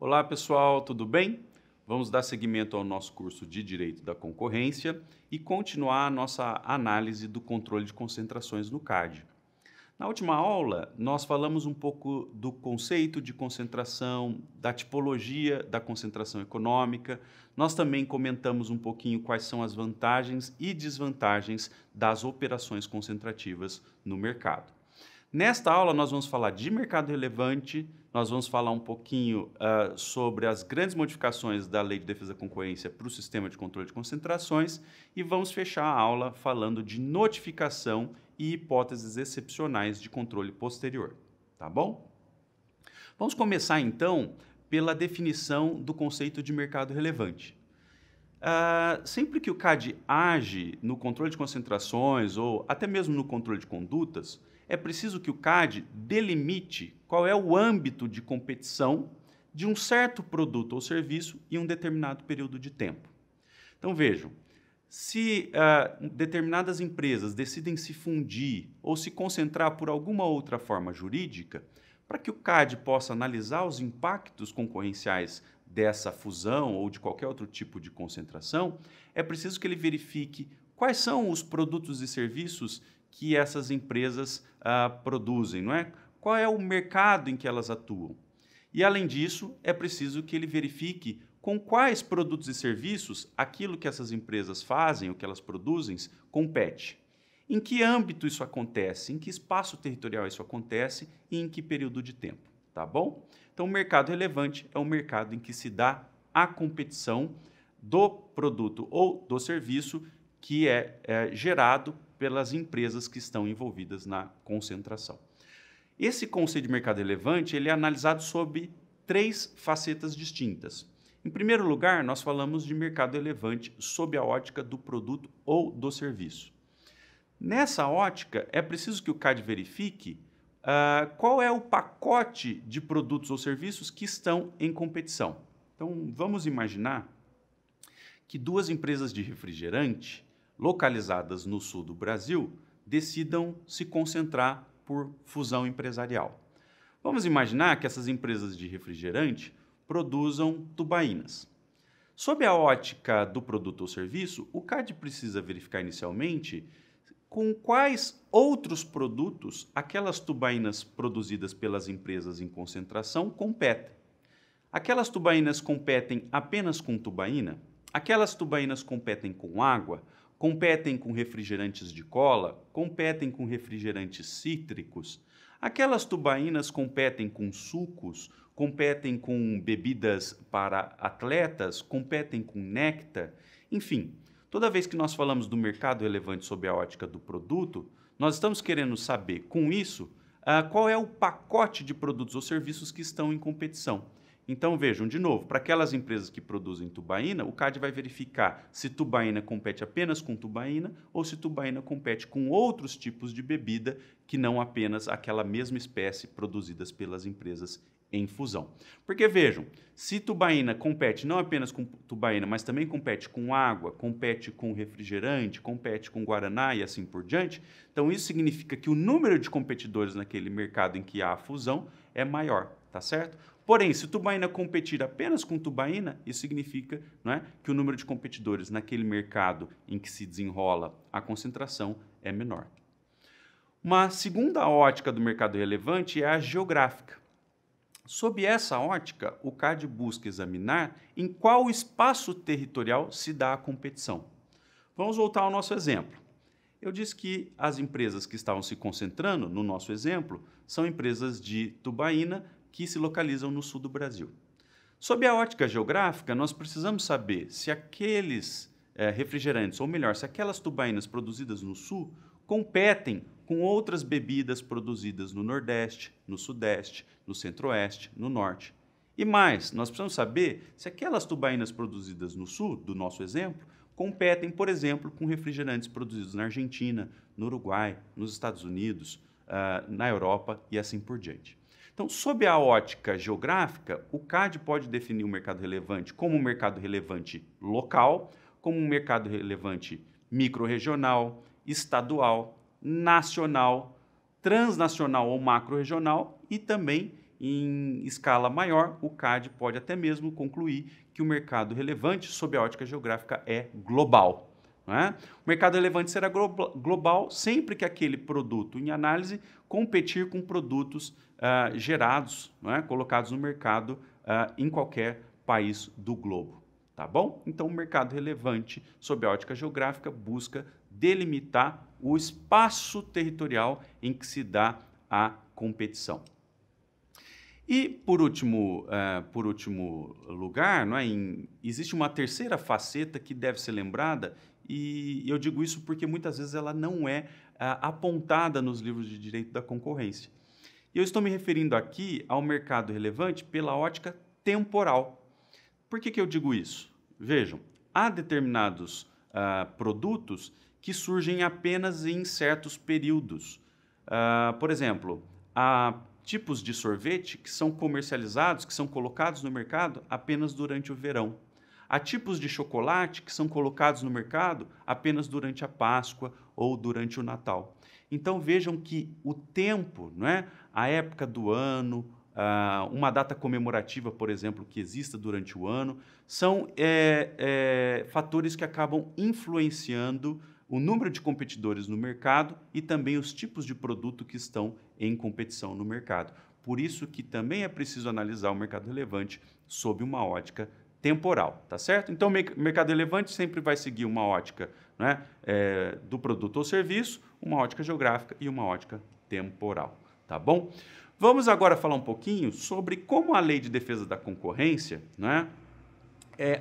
Olá pessoal, tudo bem? Vamos dar seguimento ao nosso curso de Direito da Concorrência e continuar a nossa análise do controle de concentrações no CAD. Na última aula, nós falamos um pouco do conceito de concentração, da tipologia da concentração econômica. Nós também comentamos um pouquinho quais são as vantagens e desvantagens das operações concentrativas no mercado. Nesta aula, nós vamos falar de mercado relevante, nós vamos falar um pouquinho sobre as grandes modificações da Lei de Defesa da Concorrência para o sistema de controle de concentrações e vamos fechar a aula falando de notificação e hipóteses excepcionais de controle posterior, tá bom? Vamos começar então pela definição do conceito de mercado relevante. Sempre que o CAD age no controle de concentrações ou até mesmo no controle de condutas, é preciso que o CAD delimite qual é o âmbito de competição de um certo produto ou serviço em um determinado período de tempo. Então vejam, se determinadas empresas decidem se fundir ou se concentrar por alguma outra forma jurídica, para que o CAD possa analisar os impactos concorrenciais dessa fusão ou de qualquer outro tipo de concentração, é preciso que ele verifique quais são os produtos e serviços que essas empresas produzem, não é? Qual é o mercado em que elas atuam. E, além disso, é preciso que ele verifique com quais produtos e serviços aquilo que essas empresas fazem, o que elas produzem, compete. Em que âmbito isso acontece, em que espaço territorial isso acontece e em que período de tempo, tá bom? Então, o mercado relevante é um mercado em que se dá a competição do produto ou do serviço que é gerado pelas empresas que estão envolvidas na concentração. Esse conceito de mercado relevante ele é analisado sob três facetas distintas. Em primeiro lugar, nós falamos de mercado relevante sob a ótica do produto ou do serviço. Nessa ótica, é preciso que o CAD verifique qual é o pacote de produtos ou serviços que estão em competição. Então, vamos imaginar que duas empresas de refrigerante localizadas no sul do Brasil decidam se concentrar por fusão empresarial. Vamos imaginar que essas empresas de refrigerante produzam tubaínas. Sob a ótica do produto ou serviço, o CAD precisa verificar inicialmente com quais outros produtos aquelas tubaínas produzidas pelas empresas em concentração competem. Aquelas tubaínas competem apenas com tubaína? Aquelas tubaínas competem com água? Competem com refrigerantes de cola? Competem com refrigerantes cítricos? Aquelas tubaínas competem com sucos? Competem com bebidas para atletas? Competem com néctar? Enfim, toda vez que nós falamos do mercado relevante sob a ótica do produto, nós estamos querendo saber, com isso, qual é o pacote de produtos ou serviços que estão em competição. Então, vejam, de novo, para aquelas empresas que produzem tubaína, o CAD vai verificar se tubaína compete apenas com tubaína ou se tubaína compete com outros tipos de bebida que não apenas aquela mesma espécie produzidas pelas empresas em fusão. Porque, vejam, se tubaína compete não apenas com tubaína, mas também compete com água, compete com refrigerante, compete com guaraná e assim por diante, então isso significa que o número de competidores naquele mercado em que há a fusão é maior, tá certo? Porém, se tubaína competir apenas com tubaína, isso significa, não é, que o número de competidores naquele mercado em que se desenrola a concentração é menor. Uma segunda ótica do mercado relevante é a geográfica. Sob essa ótica, o CAD busca examinar em qual espaço territorial se dá a competição. Vamos voltar ao nosso exemplo. Eu disse que as empresas que estavam se concentrando, no nosso exemplo, são empresas de tubaína que se localizam no sul do Brasil. Sob a ótica geográfica, nós precisamos saber se aqueles refrigerantes, ou melhor, se aquelas tubaínas produzidas no sul competem com outras bebidas produzidas no Nordeste, no Sudeste, no Centro-Oeste, no Norte. E mais, nós precisamos saber se aquelas tubaínas produzidas no sul, do nosso exemplo, competem, por exemplo, com refrigerantes produzidos na Argentina, no Uruguai, nos Estados Unidos, na Europa e assim por diante. Então, sob a ótica geográfica, o CAD pode definir o mercado relevante como um mercado relevante local, como um mercado relevante microrregional, estadual, nacional, transnacional ou macro-regional e também em escala maior, o CAD pode até mesmo concluir que o mercado relevante, sob a ótica geográfica, é global. Não é? O mercado relevante será global sempre que aquele produto em análise competir com produtos gerados, não é? Colocados no mercado em qualquer país do globo. Tá bom? Então, o mercado relevante, sob a ótica geográfica, busca delimitar o espaço territorial em que se dá a competição. E, por último lugar, não é? Existe uma terceira faceta que deve ser lembrada, e eu digo isso porque muitas vezes ela não é apontada nos livros de direito da concorrência. Eu estou me referindo aqui ao mercado relevante pela ótica temporal. Por que eu digo isso? Vejam, há determinados produtos que surgem apenas em certos períodos. Por exemplo, há tipos de sorvete que são comercializados, que são colocados no mercado apenas durante o verão. Há tipos de chocolate que são colocados no mercado apenas durante a Páscoa ou durante o Natal. Então vejam que o tempo, não é? A época do ano, uma data comemorativa, por exemplo, que exista durante o ano, são fatores que acabam influenciando o número de competidores no mercado e também os tipos de produto que estão em competição no mercado. Por isso que também é preciso analisar o mercado relevante sob uma ótica temporal, tá certo? Então, o mercado relevante sempre vai seguir uma ótica, né, do produto ou serviço, uma ótica geográfica e uma ótica temporal, tá bom? Vamos agora falar um pouquinho sobre como a Lei de Defesa da Concorrência, né,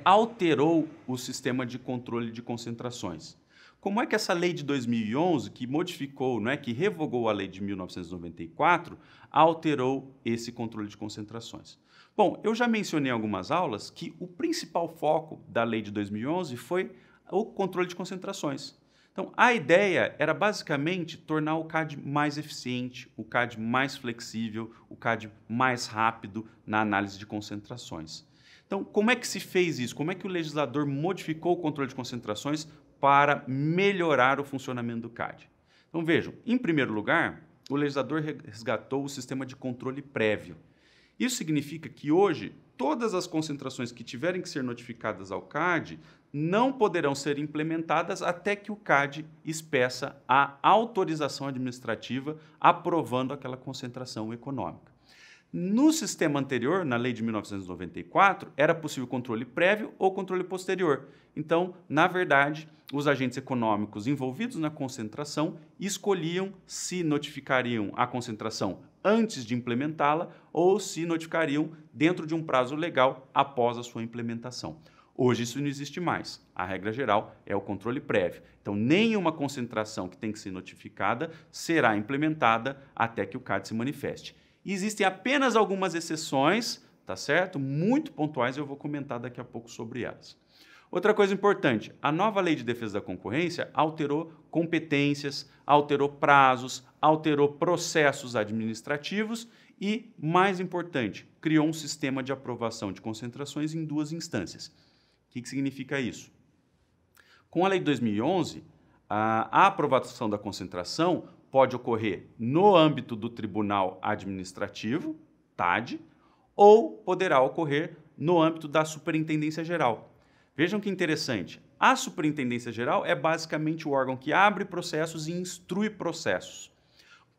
alterou o sistema de controle de concentrações. Como é que essa lei de 2011, que modificou, né, que revogou a lei de 1994, alterou esse controle de concentrações? Bom, eu já mencionei em algumas aulas que o principal foco da lei de 2011 foi o controle de concentrações. Então, a ideia era basicamente tornar o CAD mais eficiente, o CAD mais flexível, o CAD mais rápido na análise de concentrações. Então, como é que se fez isso? Como é que o legislador modificou o controle de concentrações para melhorar o funcionamento do CAD? Então, vejam, em primeiro lugar, o legislador resgatou o sistema de controle prévio. Isso significa que hoje, todas as concentrações que tiverem que ser notificadas ao CAD não poderão ser implementadas até que o CAD expeça a autorização administrativa aprovando aquela concentração econômica. No sistema anterior, na lei de 1994, era possível controle prévio ou controle posterior. Então, na verdade, os agentes econômicos envolvidos na concentração escolhiam se notificariam a concentração antes de implementá-la ou se notificariam dentro de um prazo legal após a sua implementação. Hoje isso não existe mais. A regra geral é o controle prévio. Então, nenhuma concentração que tem que ser notificada será implementada até que o CAD se manifeste. Existem apenas algumas exceções, tá certo? Muito pontuais, eu vou comentar daqui a pouco sobre elas. Outra coisa importante, a nova Lei de Defesa da Concorrência alterou competências, alterou prazos, alterou processos administrativos e, mais importante, criou um sistema de aprovação de concentrações em 2 instâncias. O que significa isso? Com a Lei de 2011, a aprovação da concentração pode ocorrer no âmbito do Tribunal Administrativo, TAD, ou poderá ocorrer no âmbito da Superintendência Geral. Vejam que interessante. A Superintendência Geral é basicamente o órgão que abre processos e instrui processos.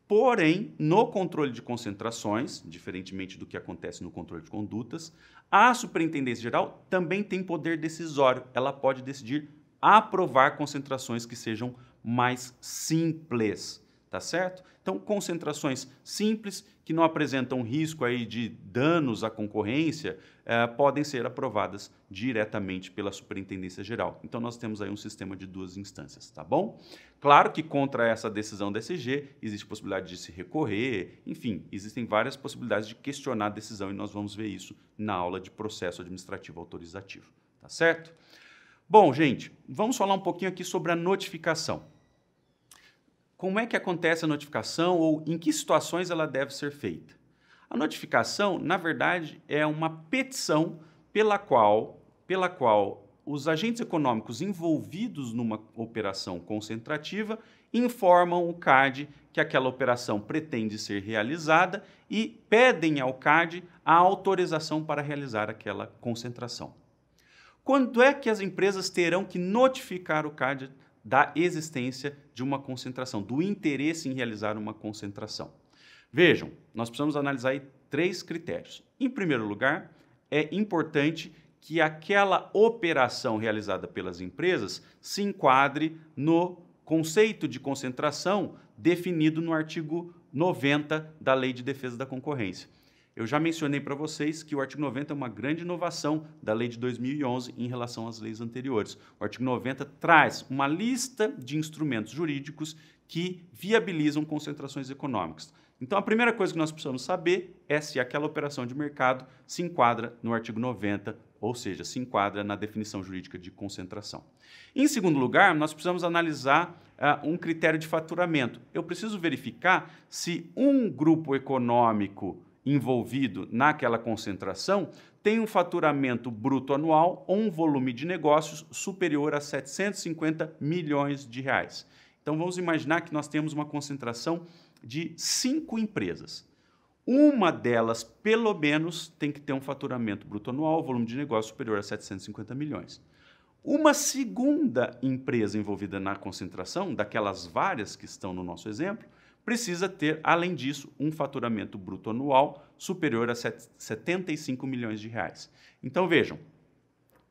Porém, no controle de concentrações, diferentemente do que acontece no controle de condutas, a Superintendência Geral também tem poder decisório. Ela pode decidir aprovar concentrações que sejam mais simples. Tá certo? Então, concentrações simples, que não apresentam risco aí de danos à concorrência, podem ser aprovadas diretamente pela Superintendência Geral. Então, nós temos aí um sistema de 2 instâncias, tá bom? Claro que contra essa decisão da SG, existe possibilidade de se recorrer, enfim, existem várias possibilidades de questionar a decisão e nós vamos ver isso na aula de processo administrativo autorizativo, tá certo? Bom, gente, vamos falar um pouquinho aqui sobre a notificação. Como é que acontece a notificação ou em que situações ela deve ser feita? A notificação, na verdade, é uma petição pela qual os agentes econômicos envolvidos numa operação concentrativa informam o CAD que aquela operação pretende ser realizada e pedem ao CAD a autorização para realizar aquela concentração. Quando é que as empresas terão que notificar o CAD da existência de uma concentração, do interesse em realizar uma concentração? Vejam, nós precisamos analisar aí 3 critérios. Em primeiro lugar, é importante que aquela operação realizada pelas empresas se enquadre no conceito de concentração definido no artigo 90 da Lei de Defesa da Concorrência. Eu já mencionei para vocês que o artigo 90 é uma grande inovação da Lei de 2011 em relação às leis anteriores. O artigo 90 traz uma lista de instrumentos jurídicos que viabilizam concentrações econômicas. Então, a primeira coisa que nós precisamos saber é se aquela operação de mercado se enquadra no artigo 90, ou seja, se enquadra na definição jurídica de concentração. Em segundo lugar, nós precisamos analisar um critério de faturamento. Eu preciso verificar se um grupo econômico envolvido naquela concentração tem um faturamento bruto anual ou um volume de negócios superior a 750 milhões de reais. Então, vamos imaginar que nós temos uma concentração de 5 empresas. Uma delas, pelo menos, tem que ter um faturamento bruto anual, volume de negócio superior a 750 milhões. Uma segunda empresa envolvida na concentração, daquelas várias que estão no nosso exemplo, precisa ter, além disso, um faturamento bruto anual superior a 75 milhões de reais. Então, vejam,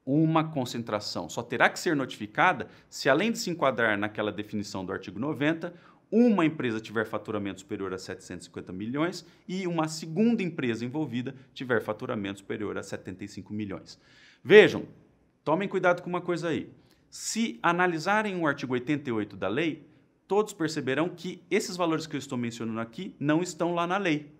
uma concentração só terá que ser notificada se, além de se enquadrar naquela definição do artigo 90, uma empresa tiver faturamento superior a 750 milhões e uma segunda empresa envolvida tiver faturamento superior a 75 milhões. Vejam, tomem cuidado com uma coisa aí. Se analisarem o artigo 88 da lei, todos perceberão que esses valores que eu estou mencionando aqui não estão lá na lei.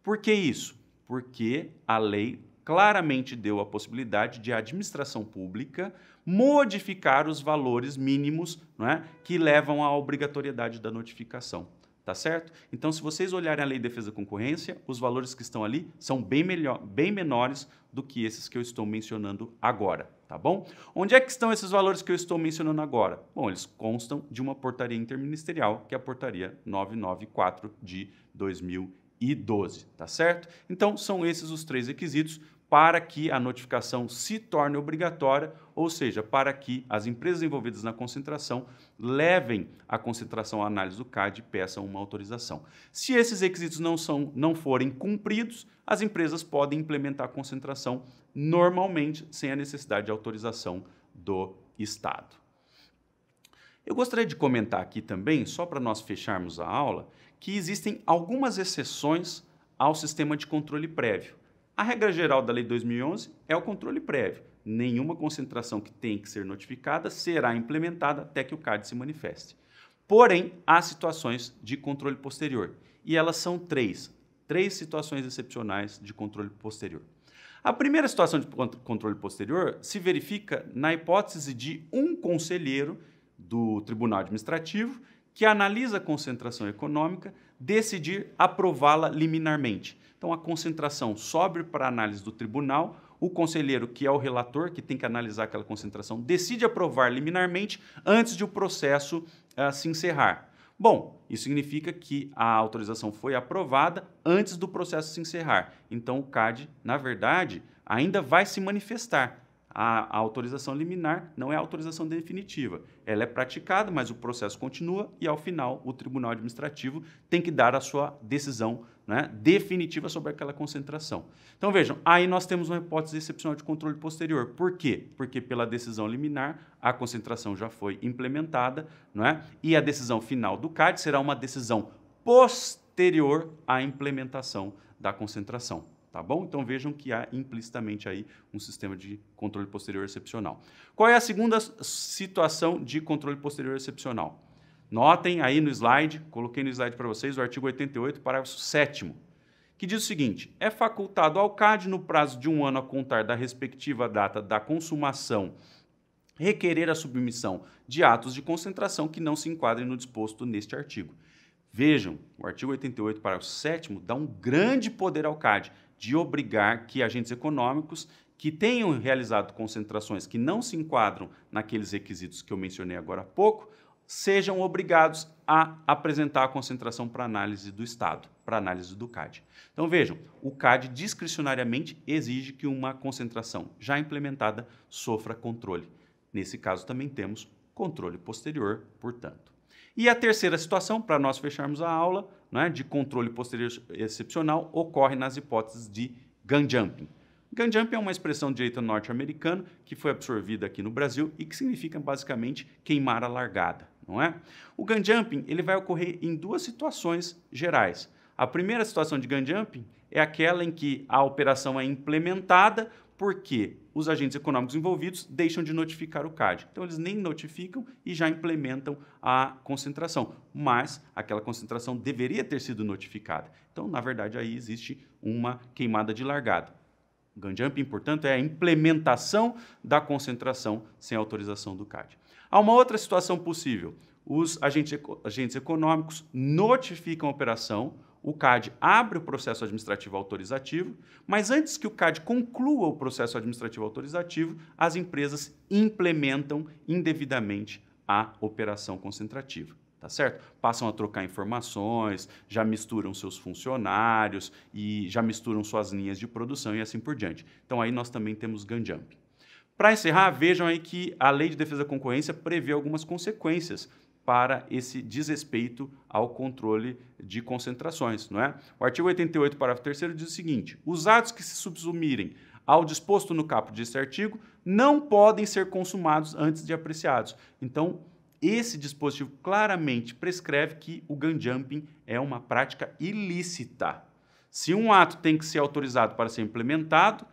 Por que isso? Porque a lei claramente deu a possibilidade de a administração pública modificar os valores mínimos, não é, que levam à obrigatoriedade da notificação. Tá certo? Então, se vocês olharem a Lei de Defesa da Concorrência, os valores que estão ali são bem menores do que esses que eu estou mencionando agora, tá bom? Onde é que estão esses valores que eu estou mencionando agora? Bom, eles constam de uma portaria interministerial, que é a Portaria 994 de 2012, tá certo? Então, são esses os 3 requisitos para que a notificação se torne obrigatória, ou seja, para que as empresas envolvidas na concentração levem a concentração à análise do CAD e peçam uma autorização. Se esses requisitos não forem cumpridos, as empresas podem implementar a concentração normalmente, sem a necessidade de autorização do Estado. Eu gostaria de comentar aqui também, só para nós fecharmos a aula, que existem algumas exceções ao sistema de controle prévio. A regra geral da Lei de 2011 é o controle prévio. Nenhuma concentração que tem que ser notificada será implementada até que o CAD se manifeste. Porém, há situações de controle posterior, e elas são 3 situações excepcionais de controle posterior. A primeira situação de controle posterior se verifica na hipótese de um conselheiro do Tribunal Administrativo que analisa a concentração econômica decidir aprová-la liminarmente. Então, a concentração sobe para a análise do tribunal, o conselheiro, que é o relator, que tem que analisar aquela concentração, decide aprovar liminarmente antes de o processo se encerrar. Bom, isso significa que a autorização foi aprovada antes do processo se encerrar. Então, o CAD, na verdade, ainda vai se manifestar. A autorização liminar não é a autorização definitiva. Ela é praticada, mas o processo continua e, ao final, o Tribunal Administrativo tem que dar a sua decisão, né, definitiva sobre aquela concentração. Então, vejam, aí nós temos uma hipótese excepcional de controle posterior. Por quê? Porque pela decisão liminar, a concentração já foi implementada, não é? E a decisão final do CAD será uma decisão posterior à implementação da concentração. Tá bom? Então, vejam que há implicitamente aí um sistema de controle posterior excepcional. Qual é a segunda situação de controle posterior excepcional? Notem aí no slide, coloquei no slide para vocês o artigo 88, parágrafo 7º, que diz o seguinte: é facultado ao CAD, no prazo de 1 ano a contar da respectiva data da consumação, requerer a submissão de atos de concentração que não se enquadrem no disposto neste artigo. Vejam, o artigo 88, parágrafo 7º, dá um grande poder ao CAD de obrigar que agentes econômicos que tenham realizado concentrações que não se enquadram naqueles requisitos que eu mencionei agora há pouco, sejam obrigados a apresentar a concentração para análise do Estado, para análise do CAD. Então vejam, o CAD discricionariamente exige que uma concentração já implementada sofra controle. Nesse caso também temos controle posterior, portanto. E a terceira situação, para nós fecharmos a aula, né, de controle posterior excepcional, ocorre nas hipóteses de gun jumping. Gun jumping é uma expressão de direito norte-americano que foi absorvida aqui no Brasil e que significa basicamente queimar a largada, não é? O gun jumping ele vai ocorrer em duas situações gerais. A primeira situação de gun jumping é aquela em que a operação é implementada porque os agentes econômicos envolvidos deixam de notificar o CAD. Então, eles nem notificam e já implementam a concentração, mas aquela concentração deveria ter sido notificada. Então, na verdade, aí existe uma queimada de largada. O gun jumping, portanto, é a implementação da concentração sem autorização do CAD. Há uma outra situação possível. Os agentes econômicos notificam a operação, o CAD abre o processo administrativo autorizativo, mas antes que o CAD conclua o processo administrativo autorizativo, as empresas implementam indevidamente a operação concentrativa. Tá certo? Passam a trocar informações, já misturam seus funcionários e já misturam suas linhas de produção e assim por diante. Então aí nós também temos gun jumping. Para encerrar, vejam aí que a Lei de Defesa da Concorrência prevê algumas consequências para esse desrespeito ao controle de concentrações, não é? O artigo 88, parágrafo 3º diz o seguinte: os atos que se subsumirem ao disposto no caput deste artigo não podem ser consumados antes de apreciados. Então, esse dispositivo claramente prescreve que o gun jumping é uma prática ilícita. Se um ato tem que ser autorizado para ser implementado,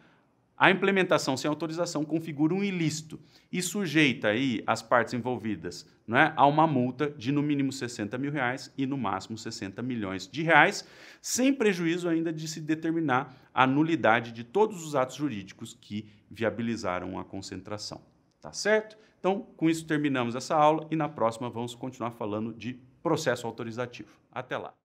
a implementação sem autorização configura um ilícito e sujeita aí as partes envolvidas, não é, a uma multa de no mínimo R$60 mil e no máximo R$60 milhões, sem prejuízo ainda de se determinar a nulidade de todos os atos jurídicos que viabilizaram a concentração. Tá certo? Então, com isso terminamos essa aula e na próxima vamos continuar falando de processo autorizativo. Até lá!